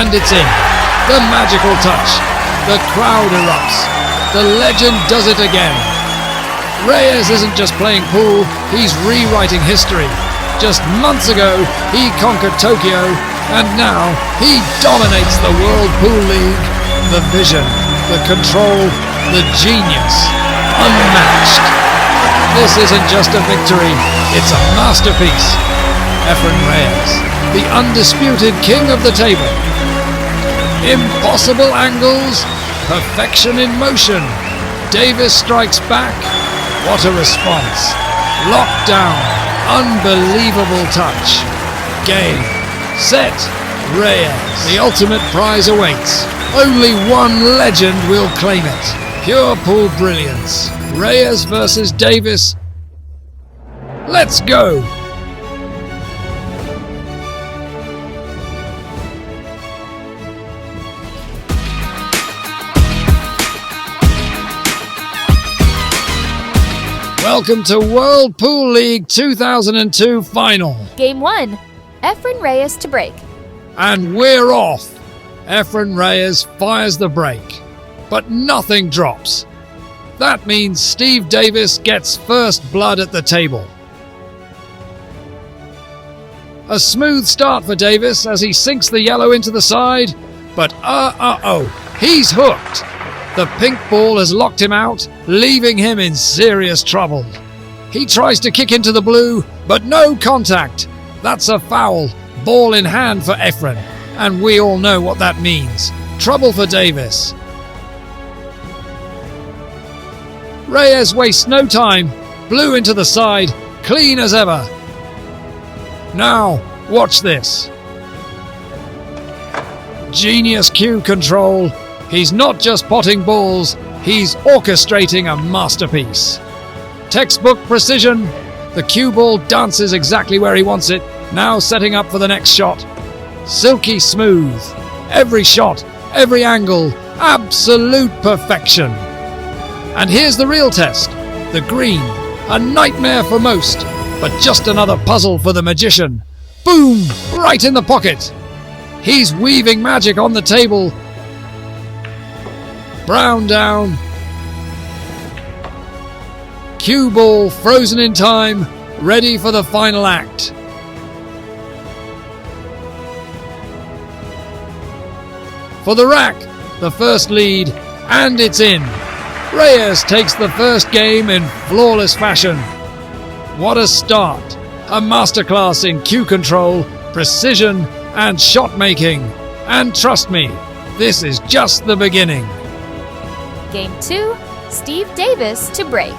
and it's in. The magical touch. The crowd erupts. The legend does it again. Reyes isn't just playing pool, he's rewriting history. Just months ago, he conquered Tokyo, and now he dominates the World Pool League. The vision, the control, the genius. Unmatched. This isn't just a victory, it's a masterpiece. Efren Reyes, the undisputed king of the table. Impossible angles, perfection in motion. Davis strikes back. What a response. Locked down, unbelievable touch. Game, set, Reyes. The ultimate prize awaits. Only one legend will claim it. Pure pool brilliance. Reyes versus Davis. Let's go! Welcome to World Pool League 2002 Final. Game 1. Efren Reyes to break. And we're off. Efren Reyes fires the break, but nothing drops. That means Steve Davis gets first blood at the table. A smooth start for Davis as he sinks the yellow into the side, but he's hooked. The pink ball has locked him out, leaving him in serious trouble. He tries to kick into the blue, but no contact. That's a foul, ball in hand for Efren, and we all know what that means. Trouble for Davis. Reyes wastes no time, blue into the side, clean as ever. Now, watch this. Genius cue control. He's not just potting balls, he's orchestrating a masterpiece. Textbook precision. The cue ball dances exactly where he wants it, now setting up for the next shot. Silky smooth. Every shot, every angle, absolute perfection. And here's the real test. The green. A nightmare for most, but just another puzzle for the magician. Boom! Right in the pocket. He's weaving magic on the table. Brown down. Cue ball frozen in time, ready for the final act. For the rack, the first lead, and it's in. Reyes takes the first game in flawless fashion. What a start. A masterclass in cue control, precision, and shot making. And trust me, this is just the beginning. Game 2. Steve Davis to break.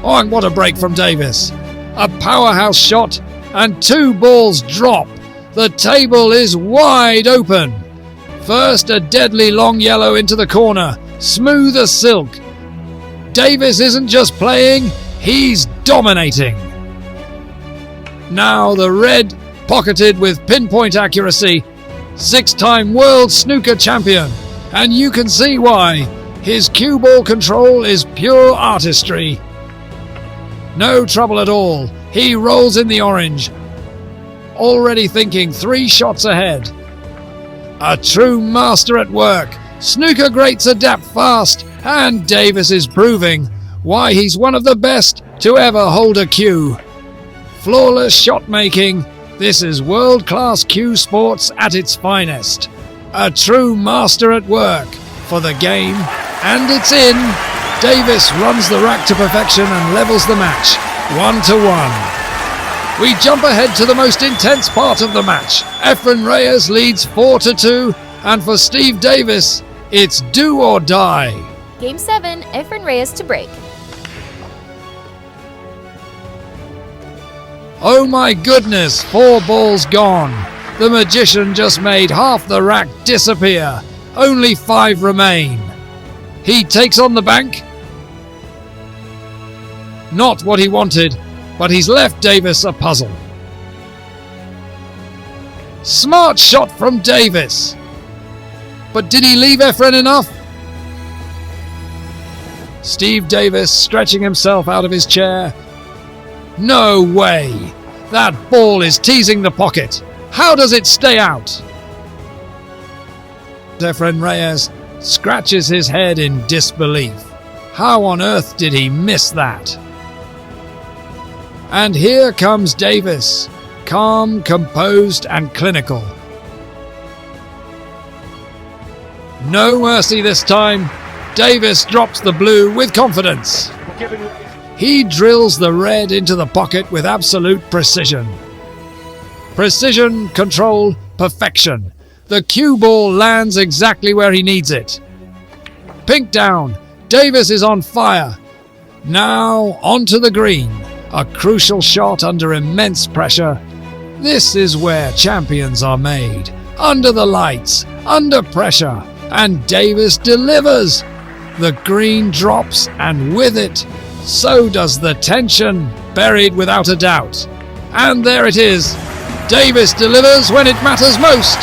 Oh, and what a break from Davis. A powerhouse shot and two balls drop. The table is wide open. First, a deadly long yellow into the corner, smooth as silk. Davis isn't just playing, he's dominating. Now the red, pocketed with pinpoint accuracy. 6-time world snooker champion. And you can see why. His cue ball control is pure artistry. No trouble at all. He rolls in the orange. Already thinking 3 shots ahead. A true master at work. Snooker greats adapt fast, and Davis is proving why he's one of the best to ever hold a cue. Flawless shot making. This is world-class cue sports at its finest. A true master at work for the game, and it's in. Davis runs the rack to perfection and levels the match, 1-1. We jump ahead to the most intense part of the match. Efren Reyes leads 4-2, and for Steve Davis, it's do or die. Game 7. Efren Reyes to break. Oh my goodness, 4 balls gone. The magician just made half the rack disappear. Only 5 remain. He takes on the bank. Not what he wanted, but he's left Davis a puzzle. Smart shot from Davis. But did he leave Efren enough? Steve Davis stretching himself out of his chair. No way! That ball is teasing the pocket. How does it stay out? Efren Reyes scratches his head in disbelief. How on earth did he miss that? And here comes Davis, calm, composed and clinical. No mercy this time. Davis drops the blue with confidence. He drills the red into the pocket with absolute precision. Precision, control, perfection. The cue ball lands exactly where he needs it. Pink down. Davis is on fire. Now onto the green. A crucial shot under immense pressure. This is where champions are made. Under the lights, under pressure. And Davis delivers. The green drops, and with it, so does the tension, buried without a doubt. And there it is. Davis delivers when it matters most.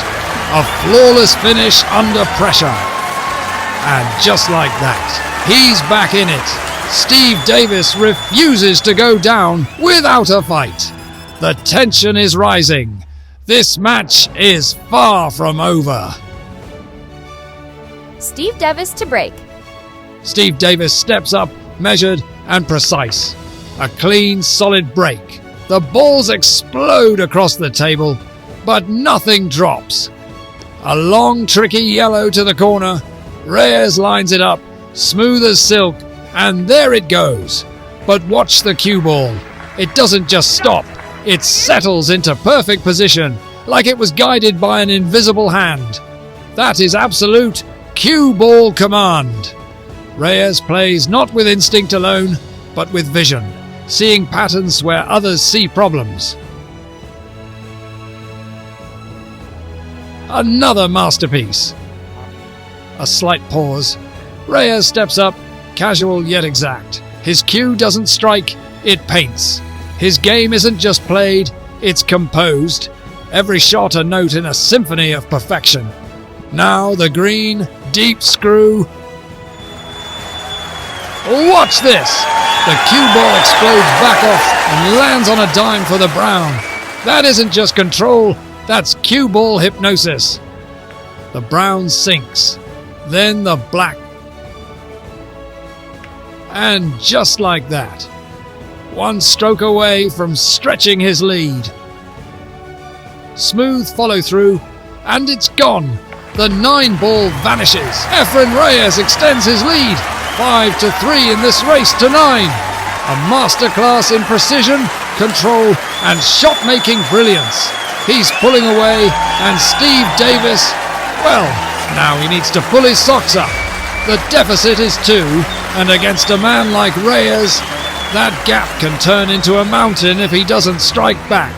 A flawless finish under pressure. And just like that, he's back in it. Steve Davis refuses to go down without a fight. The tension is rising. This match is far from over. Steve Davis to break. Steve Davis steps up, measured and precise. A clean, solid break. The balls explode across the table, but nothing drops. A long, tricky yellow to the corner. Reyes lines it up, smooth as silk, and there it goes. But watch the cue ball. It doesn't just stop. It settles into perfect position, like it was guided by an invisible hand. That is absolute cue ball command. Reyes plays not with instinct alone, but with vision, seeing patterns where others see problems. Another masterpiece. A slight pause. Reyes steps up, casual yet exact. His cue doesn't strike, it paints. His game isn't just played, it's composed. Every shot a note in a symphony of perfection. Now the green, deep screw. Watch this! The cue ball explodes back off and lands on a dime for the brown. That isn't just control, that's cue ball hypnosis. The brown sinks, then the black. And just like that, one stroke away from stretching his lead. Smooth follow through, and it's gone. The 9-ball vanishes. Efren Reyes extends his lead. 5-3 in this race to 9. A masterclass in precision, control, and shot-making brilliance. He's pulling away, and Steve Davis, well, now he needs to pull his socks up. The deficit is 2, and against a man like Reyes, that gap can turn into a mountain if he doesn't strike back.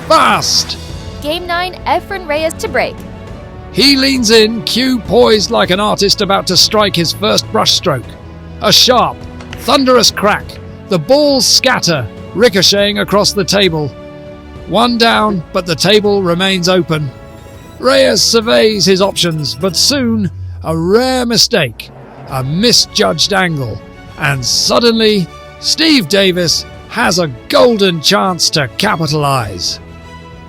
Fast! Game 9, Efren Reyes to break. He leans in, cue poised like an artist about to strike his first brushstroke. A sharp, thunderous crack. The balls scatter, ricocheting across the table. One down, but the table remains open. Reyes surveys his options, but soon, a rare mistake, a misjudged angle, and suddenly, Steve Davis has a golden chance to capitalize.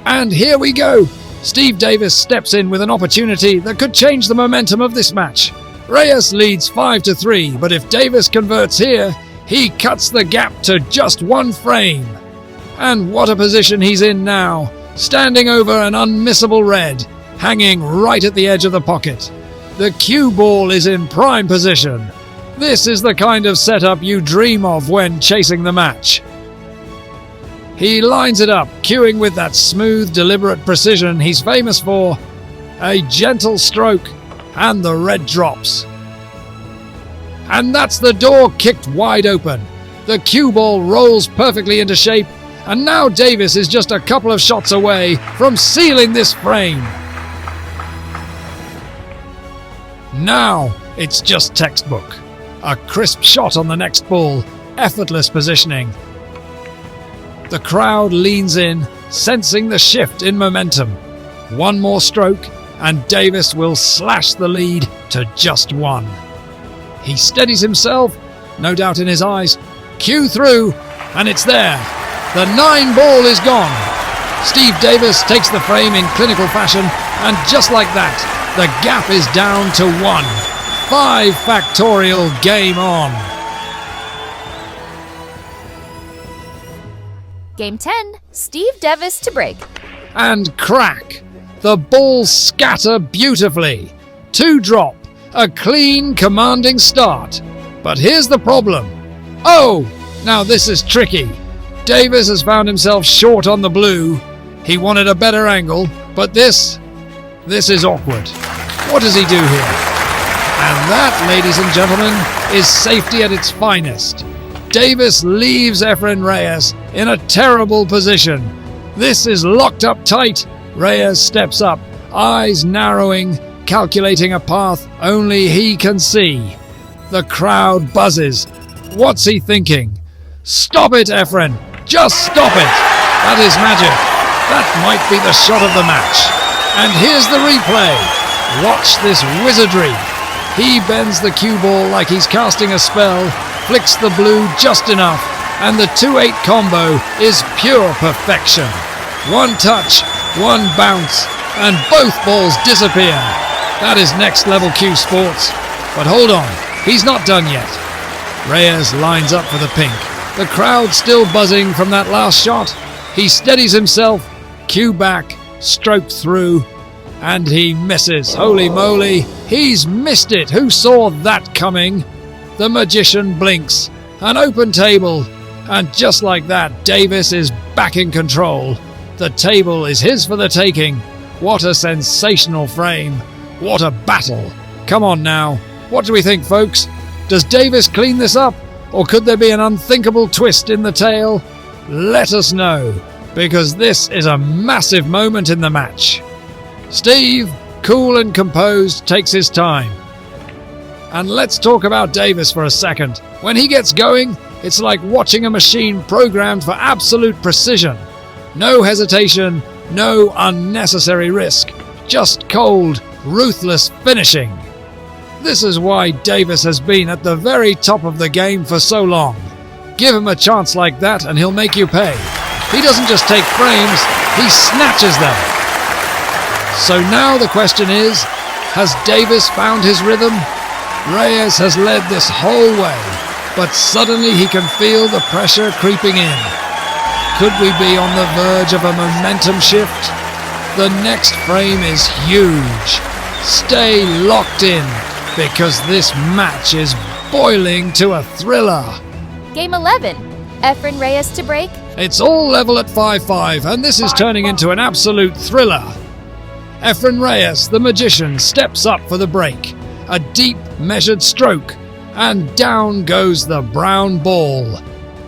And here we go! Steve Davis steps in with an opportunity that could change the momentum of this match. Reyes leads 5-3, but if Davis converts here, he cuts the gap to just 1 frame. And what a position he's in now, standing over an unmissable red, hanging right at the edge of the pocket. The cue ball is in prime position. This is the kind of setup you dream of when chasing the match. He lines it up, cueing with that smooth, deliberate precision he's famous for. A gentle stroke, and the red drops. And that's the door kicked wide open. The cue ball rolls perfectly into shape, and now Davis is just a couple of shots away from sealing this frame. Now it's just textbook. A crisp shot on the next ball, effortless positioning. The crowd leans in, sensing the shift in momentum. One more stroke, and Davis will slash the lead to just 1. He steadies himself, no doubt in his eyes. Cue through, and it's there. The 9 ball is gone. Steve Davis takes the frame in clinical fashion, and just like that, the gap is down to 1. 5 factorial, game on. Game 10, Steve Davis to break. And crack. The balls scatter beautifully. 2 drop. A clean, commanding start. But here's the problem. Oh, now this is tricky. Davis has found himself short on the blue. He wanted a better angle, but this is awkward. What does he do here? And that, ladies and gentlemen, is safety at its finest. Davis leaves Efren Reyes in a terrible position. This is locked up tight. Reyes steps up, eyes narrowing, calculating a path only he can see. The crowd buzzes. What's he thinking? Stop it, Efren! Just stop it! That is magic. That might be the shot of the match. And here's the replay. Watch this wizardry. He bends the cue ball like he's casting a spell, flicks the blue just enough, and the 2-8 combo is pure perfection. 1 touch, 1 bounce, and both balls disappear. That is next level cue sports. But hold on, he's not done yet. Reyes lines up for the pink. The crowd still buzzing from that last shot. He steadies himself, cue back, stroke through, and he misses. Holy moly, he's missed it. Who saw that coming? The magician blinks. An open table. And just like that, Davis is back in control. The table is his for the taking. What a sensational frame. What a battle. Come on now. What do we think, folks? Does Davis clean this up? Or could there be an unthinkable twist in the tale? Let us know, because this is a massive moment in the match. Steve, cool and composed, takes his time. And let's talk about Davis for a second. When he gets going, it's like watching a machine programmed for absolute precision. No hesitation, no unnecessary risk. Just cold, ruthless finishing. This is why Davis has been at the very top of the game for so long. Give him a chance like that and he'll make you pay. He doesn't just take frames, he snatches them. So now the question is, has Davis found his rhythm? Reyes has led this whole way, but suddenly he can feel the pressure creeping in. Could we be on the verge of a momentum shift? The next frame is huge. Stay locked in, because this match is boiling to a thriller. Game 11, Efren Reyes to break. It's all level at 5-5, and this is turning into an absolute thriller. Efren Reyes, the magician, steps up for the break. A deep, measured stroke, and down goes the brown ball.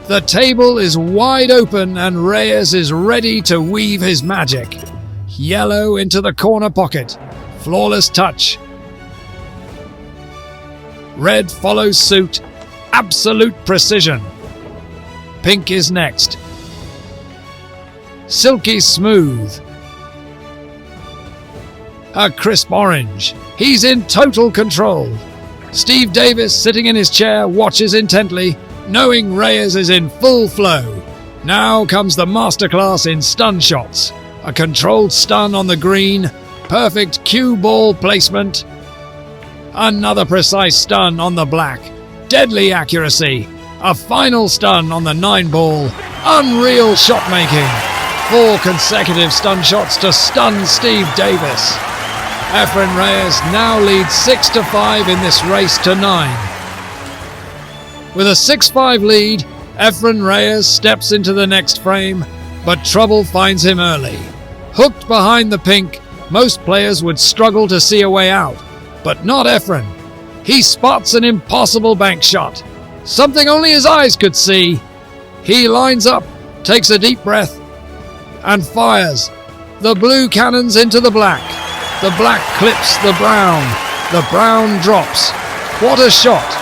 The table is wide open, and Reyes is ready to weave his magic. Yellow into the corner pocket. Flawless touch. Red follows suit. Absolute precision. Pink is next. Silky smooth. A crisp orange. He's in total control. Steve Davis, sitting in his chair, watches intently, knowing Reyes is in full flow. Now comes the masterclass in stun shots. A controlled stun on the green. Perfect cue ball placement. Another precise stun on the black. Deadly accuracy. A final stun on the 9 ball. Unreal shot making. 4 consecutive stun shots to stun Steve Davis. Efren Reyes now leads 6-5 in this race to 9. With a 6-5 lead, Efren Reyes steps into the next frame, but trouble finds him early. Hooked behind the pink, most players would struggle to see a way out, but not Efren. He spots an impossible bank shot, something only his eyes could see. He lines up, takes a deep breath, and fires. The blue cannons into the black. The black clips the brown. The brown drops. What a shot!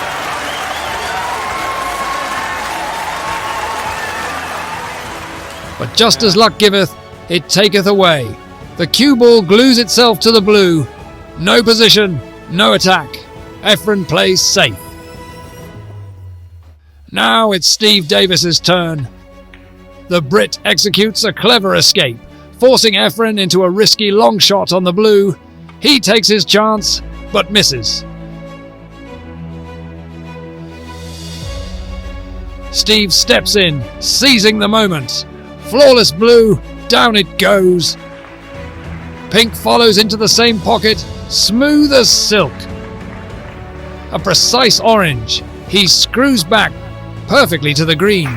But just as luck giveth, it taketh away. The cue ball glues itself to the blue. No position, no attack. Efren plays safe. Now it's Steve Davis's turn. The Brit executes a clever escape, forcing Efren into a risky long shot on the blue. He takes his chance, but misses. Steve steps in, seizing the moment. Flawless blue, down it goes. Pink follows into the same pocket, smooth as silk. A precise orange. He screws back perfectly to the green.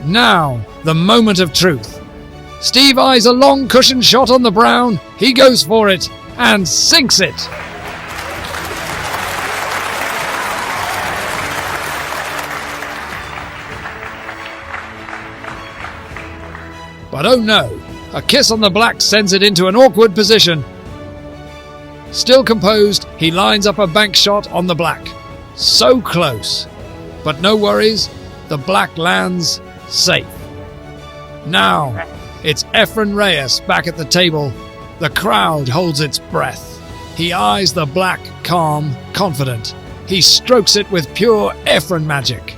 Now, the moment of truth. Steve eyes a long cushion shot on the brown. He goes for it and sinks it. But oh no, a kiss on the black sends it into an awkward position. Still composed, he lines up a bank shot on the black. So close. But no worries, the black lands safe. Now, it's Efren Reyes back at the table. The crowd holds its breath. He eyes the black, calm, confident. He strokes it with pure Efren magic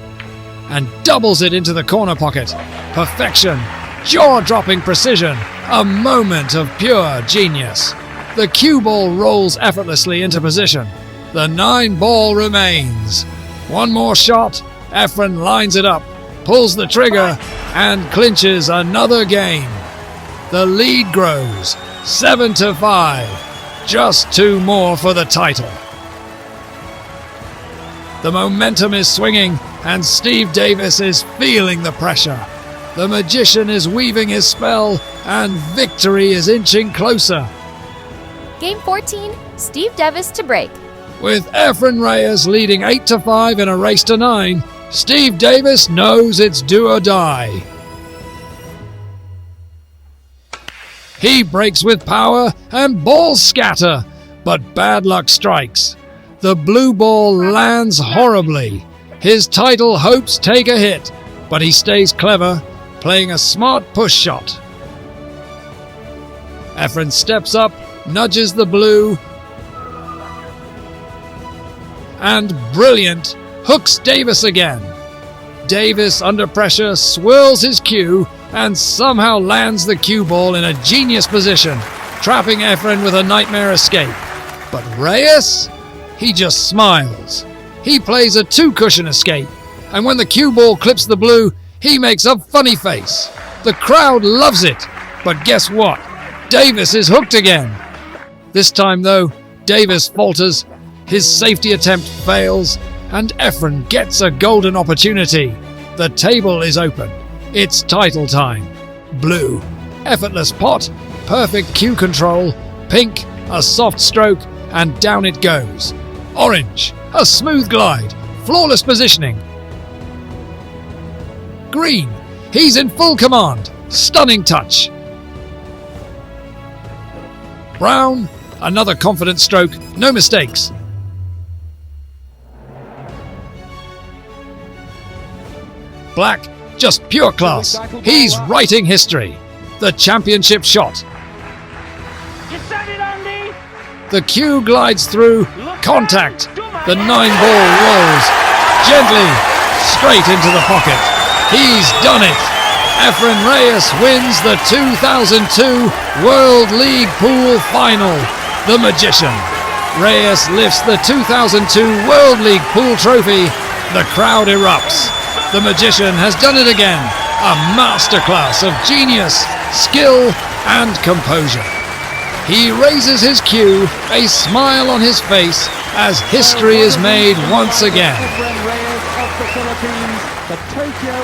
and doubles it into the corner pocket. Perfection. Jaw-dropping precision, a moment of pure genius. The cue ball rolls effortlessly into position. The 9 ball remains. One more shot, Efren lines it up, pulls the trigger, and clinches another game. The lead grows, 7-5. Just 2 more for the title. The momentum is swinging, and Steve Davis is feeling the pressure. The magician is weaving his spell, and victory is inching closer. Game 14, Steve Davis to break. With Efren Reyes leading 8-5 in a race to 9, Steve Davis knows it's do or die. He breaks with power, and balls scatter, but bad luck strikes. The blue ball lands horribly. His title hopes take a hit, but he stays clever, playing a smart push shot. Efren steps up, nudges the blue, and brilliant, hooks Davis again. Davis, under pressure, swirls his cue and somehow lands the cue ball in a genius position, trapping Efren with a nightmare escape. But Reyes? He just smiles. He plays a 2-cushion escape, and when the cue ball clips the blue, he makes a funny face. The crowd loves it, but guess what? Davis is hooked again. This time, though, Davis falters, his safety attempt fails, and Efren gets a golden opportunity. The table is open. It's title time. Blue, effortless pot, perfect cue control. Pink, a soft stroke, and down it goes. Orange, a smooth glide, flawless positioning. Green, he's in full command, stunning touch. Brown, another confident stroke, no mistakes. Black, just pure class. He's writing history. The championship shot. You said it, Andy. The cue glides through. Contact. The 9-ball rolls gently straight into the pocket. He's done it. Efren Reyes wins the 2002 World League Pool Final. The magician. Reyes lifts the 2002 World League Pool Trophy. The crowd erupts. The magician has done it again. A masterclass of genius, skill, and composure. He raises his cue, a smile on his face, as history is made once again. Efren Reyes of the Philippines, the Tokyo